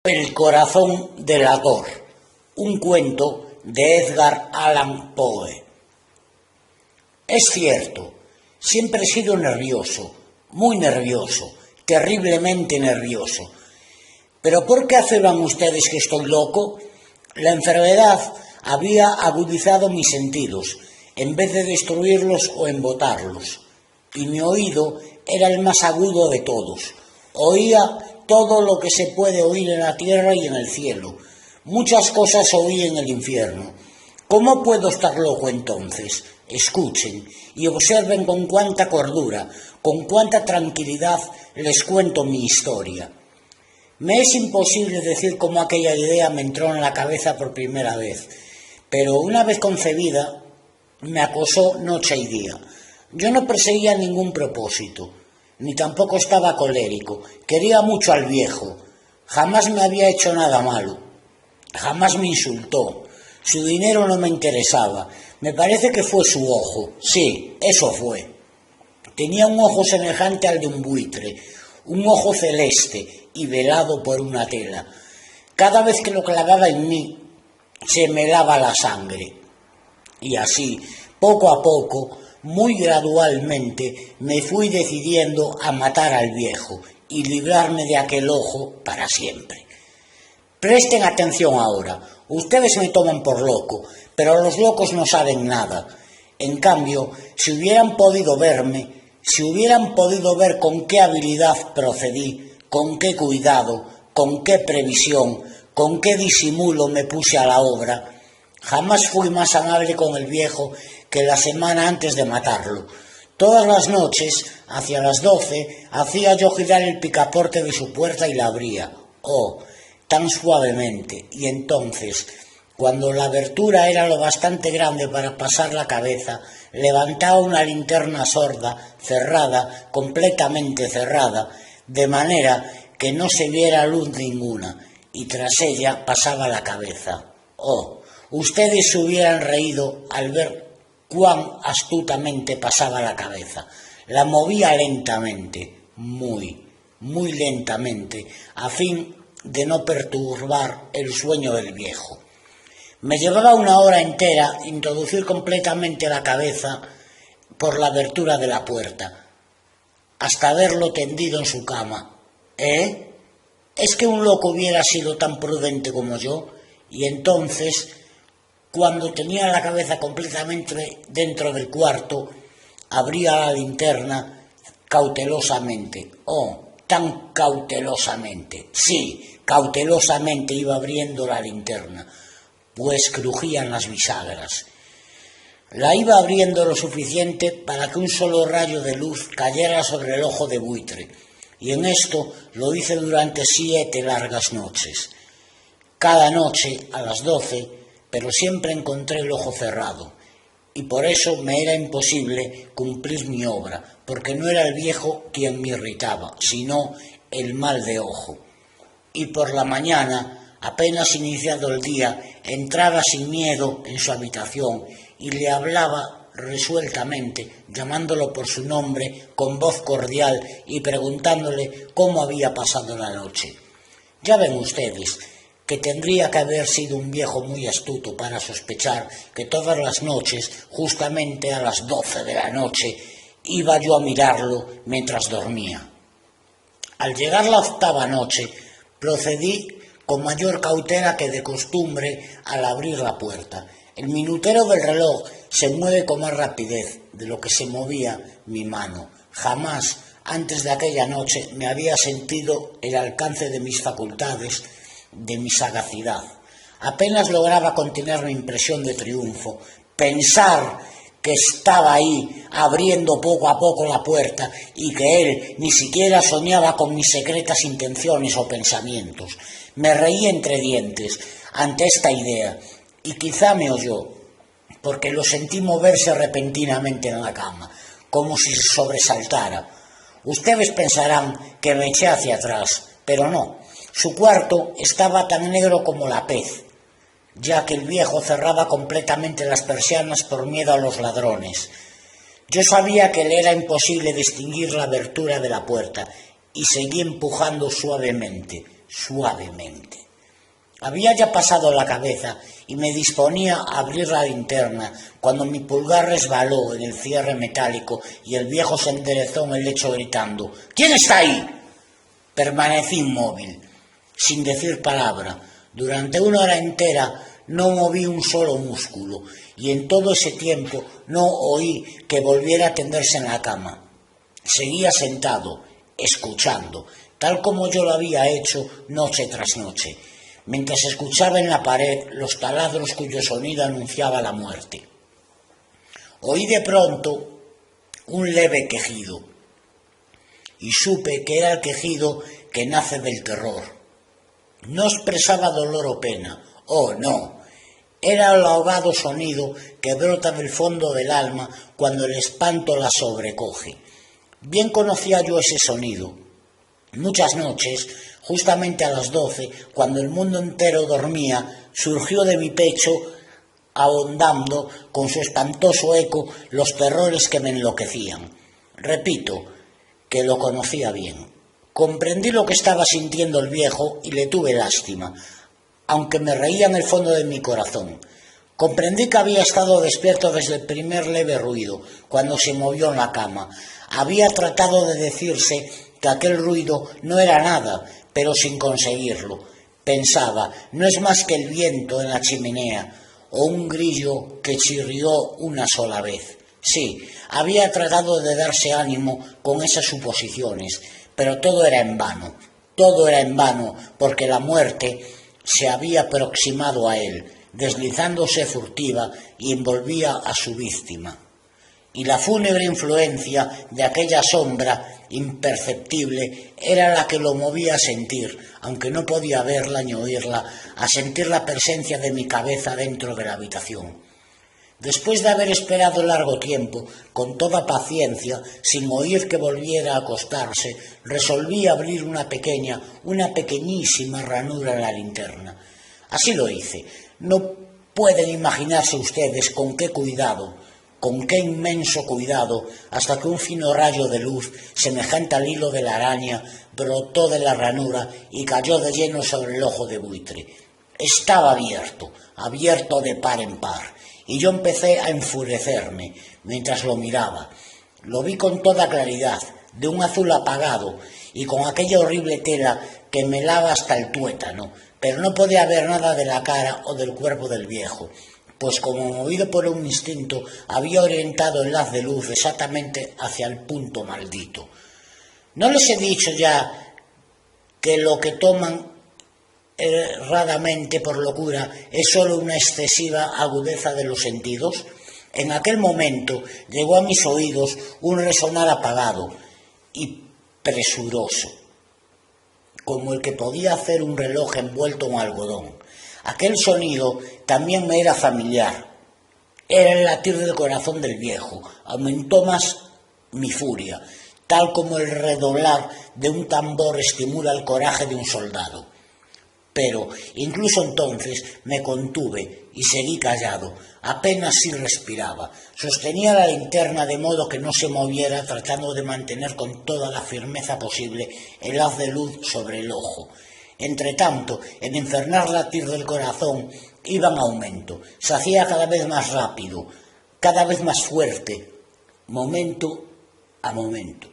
El corazón delator, un cuento de Edgar Allan Poe. Es cierto, siempre he sido nervioso, muy nervioso, terriblemente nervioso. ¿Pero por qué afirman ustedes que estoy loco? La enfermedad había agudizado mis sentidos, en vez de destruirlos o embotarlos. Y mi oído era el más agudo de todos. Oía todo lo que se puede oír en la tierra y en el cielo. Muchas cosas oí en el infierno. ¿Cómo puedo estar loco entonces? Escuchen y observen con cuánta cordura, con cuánta tranquilidad les cuento mi historia. Me es imposible decir cómo aquella idea me entró en la cabeza por primera vez, pero una vez concebida, me acosó noche y día. Yo no perseguía ningún propósito, ni tampoco estaba colérico. Quería mucho al viejo. Jamás me había hecho nada malo. Jamás me insultó. Su dinero no me interesaba. Me parece que fue su ojo. Sí, eso fue. Tenía un ojo semejante al de un buitre, un ojo celeste y velado por una tela. Cada vez que lo clavaba en mí, se me helaba la sangre. Y así, poco a poco, muy gradualmente, me fui decidiendo a matar al viejo y librarme de aquel ojo para siempre. Presten atención ahora. Ustedes me toman por loco, pero los locos no saben nada. En cambio, si hubieran podido verme, si hubieran podido ver con qué habilidad procedí, con qué cuidado, con qué previsión, con qué disimulo me puse a la obra, jamás fui más amable con el viejo que la semana antes de matarlo. Todas las noches, hacia las 12, hacía yo girar el picaporte de su puerta y la abría. Oh, tan suavemente. Y entonces, cuando la abertura era lo bastante grande para pasar la cabeza, levantaba una linterna sorda, cerrada, completamente cerrada, de manera que no se viera luz ninguna, y tras ella pasaba la cabeza. Oh, ustedes se hubieran reído al ver cuán astutamente pasaba la cabeza. La movía lentamente, muy lentamente, a fin de no perturbar el sueño del viejo. Me llevaba una hora entera introducir completamente la cabeza por la abertura de la puerta, hasta verlo tendido en su cama. ¿Es que un loco hubiera sido tan prudente como yo? Y entonces, cuando tenía la cabeza completamente dentro del cuarto, abría la linterna cautelosamente. Oh, tan cautelosamente. Sí, cautelosamente iba abriendo la linterna, pues crujían las bisagras. La iba abriendo lo suficiente para que un solo rayo de luz cayera sobre el ojo de buitre, y en esto lo hice durante 7 largas noches. Cada noche a las 12, pero siempre encontré el ojo cerrado, y por eso me era imposible cumplir mi obra, porque no era el viejo quien me irritaba, sino el mal de ojo. Y por la mañana, apenas iniciado el día, entraba sin miedo en su habitación y le hablaba resueltamente, llamándolo por su nombre con voz cordial y preguntándole cómo había pasado la noche. Ya ven ustedes que tendría que haber sido un viejo muy astuto para sospechar que todas las noches, justamente a las 12 de la noche, iba yo a mirarlo mientras dormía. Al llegar la 8ª noche, procedí con mayor cautela que de costumbre al abrir la puerta. El minutero del reloj se mueve con más rapidez de lo que se movía mi mano. Jamás antes de aquella noche me había sentido el alcance de mis facultades, de mi sagacidad. Apenas lograba contener mi impresión de triunfo. Pensar que estaba ahí abriendo poco a poco la puerta y que él ni siquiera soñaba con mis secretas intenciones o pensamientos. Me reí entre dientes ante esta idea y quizá me oyó, porque lo sentí moverse repentinamente en la cama, como si se sobresaltara. Ustedes pensarán que me eché hacia atrás, pero no. Su cuarto estaba tan negro como la pez, ya que el viejo cerraba completamente las persianas por miedo a los ladrones. Yo sabía que le era imposible distinguir la abertura de la puerta y seguí empujando suavemente, suavemente. Había ya pasado la cabeza y me disponía a abrir la linterna cuando mi pulgar resbaló en el cierre metálico y el viejo se enderezó en el lecho gritando: «¿Quién está ahí?». Permanecí inmóvil, sin decir palabra. Durante 1 hora entera no moví un solo músculo y en todo ese tiempo no oí que volviera a tenderse en la cama. Seguía sentado, escuchando, tal como yo lo había hecho noche tras noche, mientras escuchaba en la pared los taladros cuyo sonido anunciaba la muerte. Oí de pronto un leve quejido y supe que era el quejido que nace del terror. No expresaba dolor o pena, oh no, era el ahogado sonido que brota del fondo del alma cuando el espanto la sobrecoge. Bien conocía yo ese sonido. Muchas noches, justamente a las 12, cuando el mundo entero dormía, surgió de mi pecho, ahondando con su espantoso eco los terrores que me enloquecían. Repito, que lo conocía bien. Comprendí lo que estaba sintiendo el viejo y le tuve lástima, aunque me reía en el fondo de mi corazón. Comprendí que había estado despierto desde el primer leve ruido, cuando se movió en la cama. Había tratado de decirse que aquel ruido no era nada, pero sin conseguirlo. Pensaba, no es más que el viento en la chimenea, o un grillo que chirrió una sola vez. Sí, había tratado de darse ánimo con esas suposiciones, pero todo era en vano, porque la muerte se había aproximado a él, deslizándose furtiva y envolvía a su víctima. Y la fúnebre influencia de aquella sombra imperceptible era la que lo movía a sentir, aunque no podía verla ni oírla, a sentir la presencia de mi cabeza dentro de la habitación. Después de haber esperado largo tiempo, con toda paciencia, sin oír que volviera a acostarse, resolví abrir una pequeñísima ranura en la linterna. Así lo hice. No pueden imaginarse ustedes con qué cuidado, con qué inmenso cuidado, hasta que un fino rayo de luz, semejante al hilo de la araña, brotó de la ranura y cayó de lleno sobre el ojo de buitre. Estaba abierto de par en par, y yo empecé a enfurecerme mientras lo miraba. Lo vi con toda claridad, de un azul apagado, y con aquella horrible tela que me lava hasta el tuétano, pero no podía ver nada de la cara o del cuerpo del viejo, pues como movido por un instinto había orientado el haz de luz exactamente hacia el punto maldito. ¿No les he dicho ya que lo que toman erradamente por locura es sólo una excesiva agudeza de los sentidos? En aquel momento llegó a mis oídos un resonar apagado y presuroso, como el que podía hacer un reloj envuelto en algodón. Aquel sonido también me era familiar. Era el latir del corazón del viejo. Aumentó más mi furia, tal como el redoblar de un tambor estimula el coraje de un soldado. Pero incluso entonces me contuve y seguí callado. Apenas si respiraba. Sostenía la linterna de modo que no se moviera, tratando de mantener con toda la firmeza posible el haz de luz sobre el ojo. Entretanto, el infernal latir del corazón iba en aumento. Se hacía cada vez más rápido, cada vez más fuerte, momento a momento.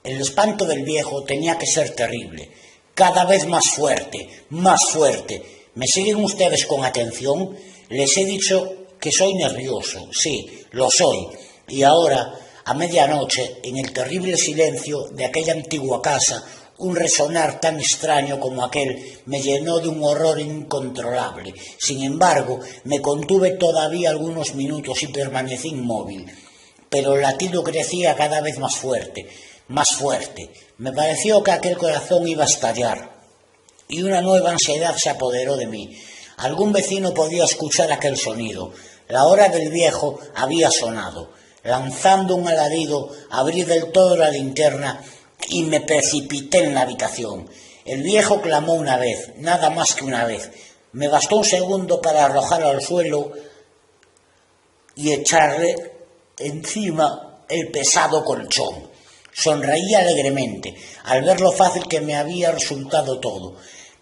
El espanto del viejo tenía que ser terrible. Cada vez más fuerte, más fuerte. ¿Me siguen ustedes con atención? Les he dicho que soy nervioso, sí, lo soy. Y ahora, a medianoche, en el terrible silencio de aquella antigua casa, un resonar tan extraño como aquel me llenó de un horror incontrolable. Sin embargo, me contuve todavía algunos minutos y permanecí inmóvil. Pero el latido crecía cada vez más fuerte, más fuerte. Me pareció que aquel corazón iba a estallar, y una nueva ansiedad se apoderó de mí. Algún vecino podía escuchar aquel sonido. La hora del viejo había sonado. Lanzando un alarido, abrí del todo la linterna y me precipité en la habitación. El viejo clamó una vez, nada más que una vez. Me bastó un segundo para arrojarlo al suelo y echarle encima el pesado colchón. Sonreí alegremente al ver lo fácil que me había resultado todo,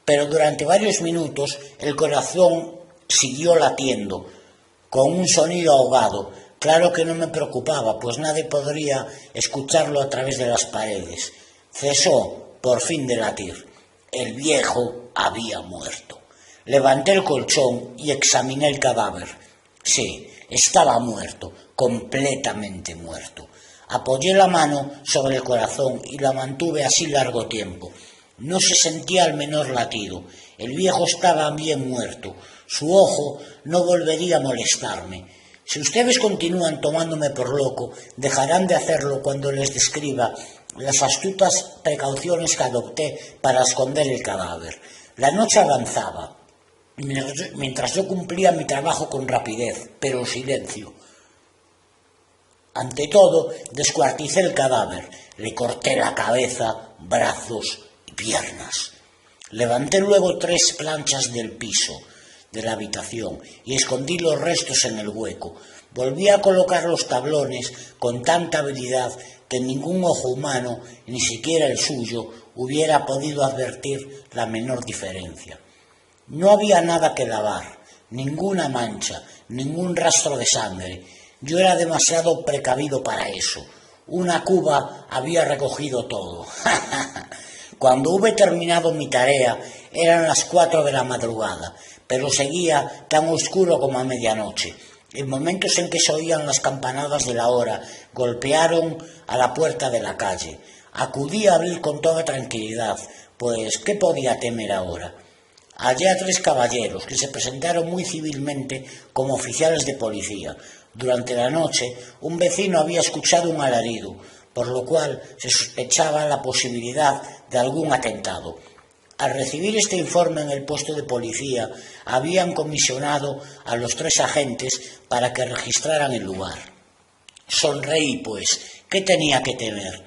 pero durante varios minutos el corazón siguió latiendo, con un sonido ahogado. Claro que no me preocupaba, pues nadie podría escucharlo a través de las paredes. Cesó, por fin, de latir. El viejo había muerto. Levanté el colchón y examiné el cadáver. Sí, estaba muerto, completamente muerto. Apoyé la mano sobre el corazón y la mantuve así largo tiempo. No se sentía el menor latido. El viejo estaba bien muerto. Su ojo no volvería a molestarme. Si ustedes continúan tomándome por loco, dejarán de hacerlo cuando les describa las astutas precauciones que adopté para esconder el cadáver. La noche avanzaba, mientras yo cumplía mi trabajo con rapidez, pero en silencio. Ante todo, descuarticé el cadáver, le corté la cabeza, brazos y piernas. Levanté luego 3 planchas del piso de la habitación y escondí los restos en el hueco. Volví a colocar los tablones con tanta habilidad que ningún ojo humano, ni siquiera el suyo, hubiera podido advertir la menor diferencia. No había nada que lavar, ninguna mancha, ningún rastro de sangre. Yo era demasiado precavido para eso. Una cuba había recogido todo. Cuando hube terminado mi tarea, eran las 4 de la madrugada, pero seguía tan oscuro como a medianoche. En momentos en que se oían las campanadas de la hora, golpearon a la puerta de la calle. Acudí a abrir con toda tranquilidad, pues ¿qué podía temer ahora? Hallé a 3 caballeros que se presentaron muy civilmente como oficiales de policía. Durante la noche, un vecino había escuchado un alarido, por lo cual se sospechaba la posibilidad de algún atentado. Al recibir este informe en el puesto de policía, habían comisionado a los 3 agentes para que registraran el lugar. Sonreí, pues, ¿qué tenía que temer?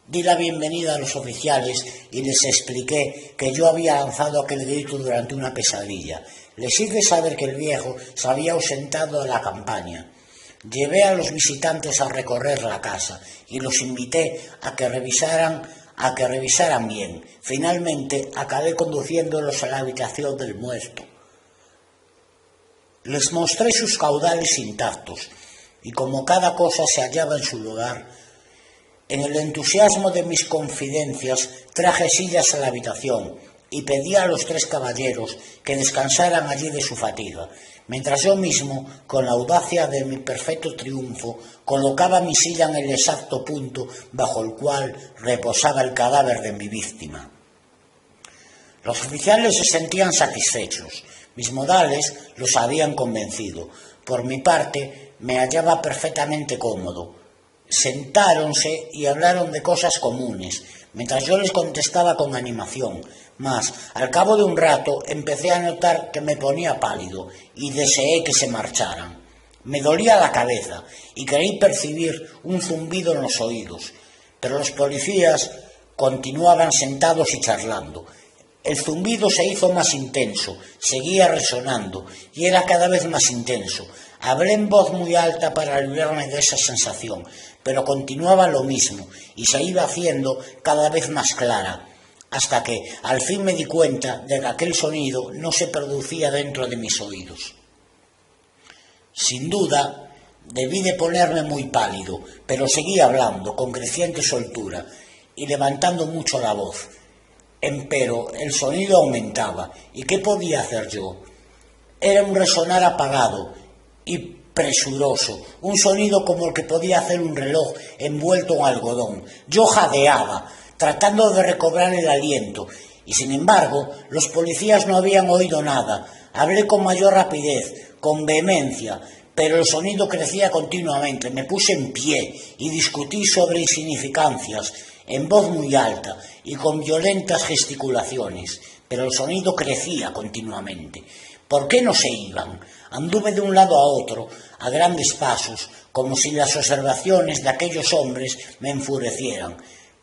Di la bienvenida a los oficiales y les expliqué que yo había lanzado aquel grito durante una pesadilla. Les hice saber que el viejo se había ausentado de la campaña. Llevé a los visitantes a recorrer la casa y los invité a que revisaran bien. Finalmente acabé conduciéndolos a la habitación del muerto. Les mostré sus caudales intactos y como cada cosa se hallaba en su lugar, en el entusiasmo de mis confidencias traje sillas a la habitación y pedí a los 3 caballeros que descansaran allí de su fatiga, mientras yo mismo, con la audacia de mi perfecto triunfo, colocaba mi silla en el exacto punto bajo el cual reposaba el cadáver de mi víctima. Los oficiales se sentían satisfechos. Mis modales los habían convencido. Por mi parte, me hallaba perfectamente cómodo. Sentáronse y hablaron de cosas comunes, mientras yo les contestaba con animación. Mas, al cabo de un rato, empecé a notar que me ponía pálido y deseé que se marcharan. Me dolía la cabeza y creí percibir un zumbido en los oídos, pero los policías continuaban sentados y charlando. El zumbido se hizo más intenso, seguía resonando y era cada vez más intenso. Hablé en voz muy alta para librarme de esa sensación, pero continuaba lo mismo y se iba haciendo cada vez más clara, hasta que al fin me di cuenta de que aquel sonido no se producía dentro de mis oídos. Sin duda, debí de ponerme muy pálido, pero seguí hablando con creciente soltura y levantando mucho la voz. Empero el sonido aumentaba, ¿y qué podía hacer yo? Era un resonar apagado y presuroso, un sonido como el que podía hacer un reloj envuelto en algodón. Yo jadeaba, tratando de recobrar el aliento, y sin embargo los policías no habían oído nada. Hablé con mayor rapidez, con vehemencia, pero el sonido crecía continuamente. Me puse en pie y discutí sobre insignificancias, en voz muy alta y con violentas gesticulaciones, pero el sonido crecía continuamente. ¿Por qué no se iban? Anduve de un lado a otro, a grandes pasos, como si las observaciones de aquellos hombres me enfurecieran,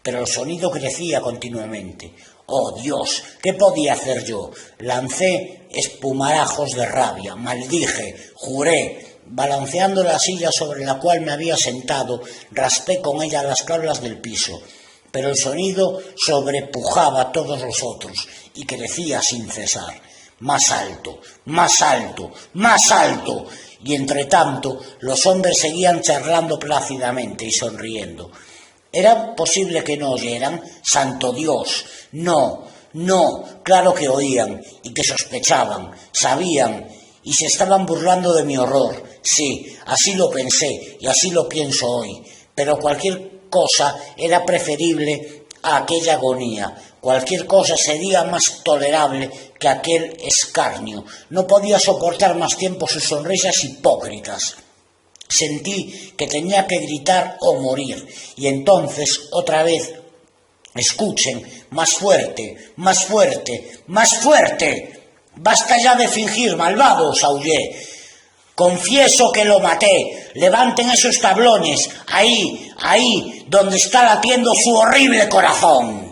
pero el sonido crecía continuamente. ¡Oh, Dios! ¿Qué podía hacer yo? Lancé espumarajos de rabia, maldije, juré, Balanceando la silla sobre la cual me había sentado, raspé con ella las tablas del piso, pero el sonido sobrepujaba a todos los otros y crecía sin cesar. Más alto, más alto, más alto. Y entre tanto, los hombres seguían charlando plácidamente y sonriendo. ¿Era posible que no oyeran? ¡Santo Dios! No, no, claro que oían y que sospechaban, sabían y se estaban burlando de mi horror. Sí, así lo pensé y así lo pienso hoy, pero cualquier cosa era preferible a aquella agonía. Cualquier cosa sería más tolerable que aquel escarnio. No podía soportar más tiempo sus sonrisas hipócritas. Sentí que tenía que gritar o morir, y entonces, otra vez, escuchen, más fuerte, más fuerte, más fuerte. Basta ya de fingir, malvados, aullé. Confieso que lo maté. Levanten esos tablones, ahí, donde está latiendo su horrible corazón.